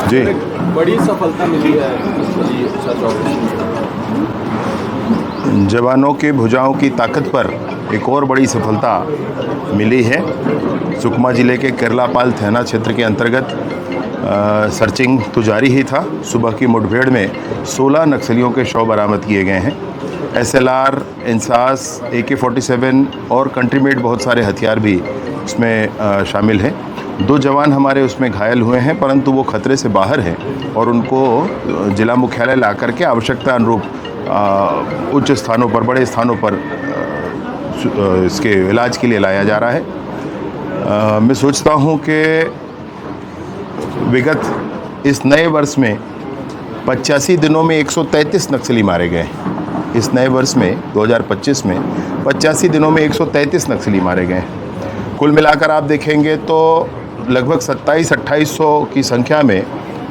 जी, बड़ी सफलता मिली है ये सर्च ऑपरेशन। जवानों के भुजाओं की ताकत पर एक और बड़ी सफलता मिली है। सुकमा ज़िले के केरलापाल थाना क्षेत्र के अंतर्गत सर्चिंग तो जारी ही था। सुबह की मुठभेड़ में 16 नक्सलियों के शव बरामद किए गए हैं। SLR, इंसास, AK-47 और कंट्रीमेड बहुत सारे हथियार भी इसमें शामिल हैं। 2 जवान हमारे उसमें घायल हुए हैं, परंतु वो खतरे से बाहर हैं और उनको जिला मुख्यालय ला करके आवश्यकता अनुरूप उच्च स्थानों पर, बड़े स्थानों पर इसके इलाज के लिए लाया जा रहा है। मैं सोचता हूँ कि विगत इस नए वर्ष में 85 दिनों में 133 नक्सली मारे गए। इस नए वर्ष में 2025 में 85 दिनों में 133 नक्सली मारे गए। कुल मिलाकर आप देखेंगे तो लगभग 2700-2800 की संख्या में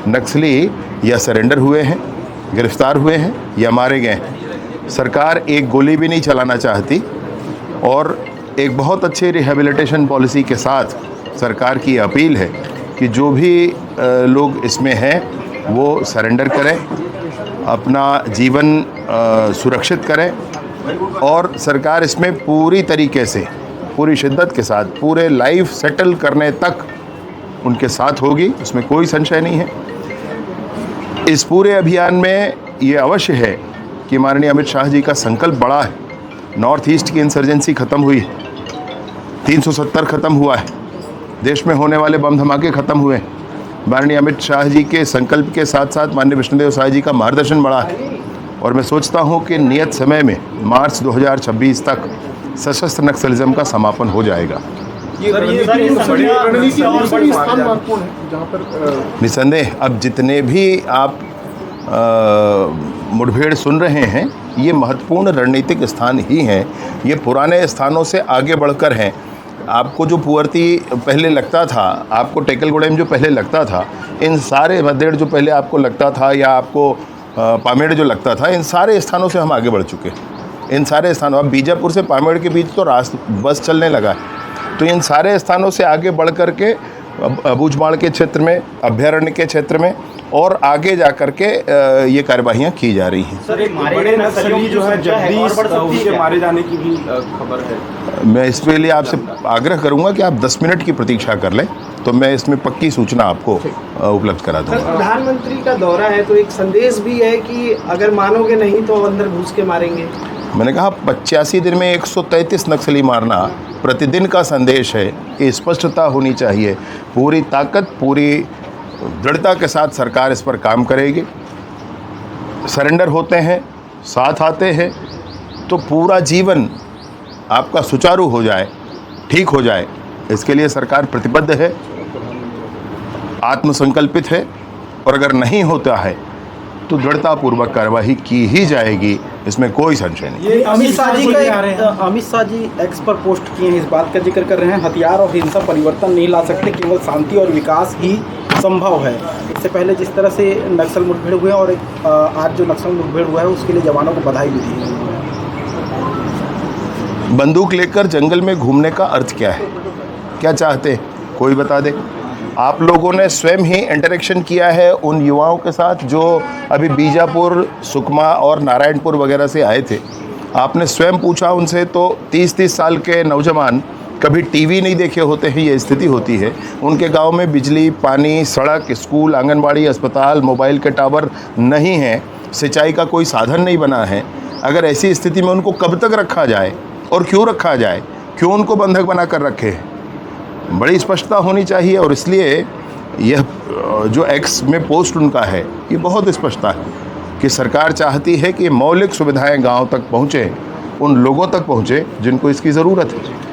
नक्सली या सरेंडर हुए हैं, गिरफ्तार हुए हैं या मारे गए हैं। सरकार एक गोली भी नहीं चलाना चाहती और एक बहुत अच्छे रिहेबिलिटेशन पॉलिसी के साथ सरकार की अपील है कि जो भी लोग इसमें हैं वो सरेंडर करें, अपना जीवन सुरक्षित करें और सरकार इसमें पूरी तरीके से, पूरी शिद्दत के साथ, पूरे लाइफ सेटल करने तक उनके साथ होगी, उसमें कोई संशय नहीं है। इस पूरे अभियान में ये अवश्य है कि माननीय अमित शाह जी का संकल्प बड़ा है। नॉर्थ ईस्ट की इंसर्जेंसी ख़त्म हुई, 370 ख़त्म हुआ है, देश में होने वाले बम धमाके ख़त्म हुए। माननीय अमित शाह जी के संकल्प के साथ साथ माननीय विष्णुदेव साय जी का मार्गदर्शन बड़ा है और मैं सोचता हूं कि नियत समय में मार्च 2026 तक सशस्त्र नक्सलिज्म का समापन हो जाएगा। निसंदेह अब जितने भी आप मुठभेड़ सुन रहे हैं ये महत्वपूर्ण रणनीतिक स्थान ही हैं। ये पुराने स्थानों से आगे बढ़कर हैं। आपको जो पुअर्ती पहले लगता था, आपको टेकलगुड़ेम जो पहले लगता था, इन सारे भदेड़ जो पहले आपको लगता था या आपको पामेड़ जो लगता था, इन सारे स्थानों से हम आगे बढ़ चुके हैं। इन सारे स्थानों, अब बीजापुर से पामेड़ के बीच तो बस चलने लगा है। तो इन सारे स्थानों से आगे बढ़ कर के बूझमाड़ के क्षेत्र में, अभ्यारण्य के क्षेत्र में और आगे जा कर के ये कार्यवाहियाँ की जा रही हैं। सर, एक बड़े नक्सली जो है जगदीश, उसके मारे जाने की भी खबर है। मैं इसके लिए आपसे आग्रह करूंगा कि आप 10 मिनट की प्रतीक्षा कर लें, तो मैं इसमें पक्की सूचना आपको उपलब्ध करा दूंगा। प्रधानमंत्री का दौरा है तो एक संदेश भी है कि अगर मानोगे नहीं तो अंदर घुस के मारेंगे। मैंने कहा 85 दिन में 133 नक्सली मारना प्रतिदिन का संदेश है कि स्पष्टता होनी चाहिए। पूरी ताकत, पूरी दृढ़ता के साथ सरकार इस पर काम करेगी। सरेंडर होते हैं, साथ आते हैं तो पूरा जीवन आपका सुचारू हो जाए, ठीक हो जाए, इसके लिए सरकार प्रतिबद्ध है, आत्मसंकल्पित है और अगर नहीं होता है तो दृढ़तापूर्वक कार्रवाई की ही जाएगी, इसमें कोई संशय नहीं। ये अमित शाह जी एक्स पर पोस्ट किए हैं, इस बात का जिक्र कर रहे हैं हथियार और हिंसा परिवर्तन नहीं ला सकते, केवल शांति और विकास ही संभव है। इससे पहले जिस तरह से नक्सल मुठभेड़ हुए और आज जो नक्सल मुठभेड़ हुआ है उसके लिए जवानों को बधाई भी दी है। बंदूक लेकर जंगल में घूमने का अर्थ क्या है, क्या चाहते हैं, कोई बता दे। आप लोगों ने स्वयं ही इंटरेक्शन किया है उन युवाओं के साथ जो अभी बीजापुर, सुकमा और नारायणपुर वगैरह से आए थे। आपने स्वयं पूछा उनसे तो 30-30 साल के नौजवान कभी टीवी नहीं देखे होते हैं, ये स्थिति होती है। उनके गांव में बिजली, पानी, सड़क, स्कूल, आंगनबाड़ी, अस्पताल, मोबाइल के टावर नहीं हैं, सिंचाई का कोई साधन नहीं बना है। अगर ऐसी स्थिति में उनको कब तक रखा जाए और क्यों रखा जाए, क्यों उनको बंधक बना कर रखे हैं, बड़ी स्पष्टता होनी चाहिए। और इसलिए यह जो एक्स में पोस्ट उनका है ये बहुत स्पष्टता है कि सरकार चाहती है कि मौलिक सुविधाएं गांव तक पहुँचें, उन लोगों तक पहुँचे जिनको इसकी ज़रूरत है।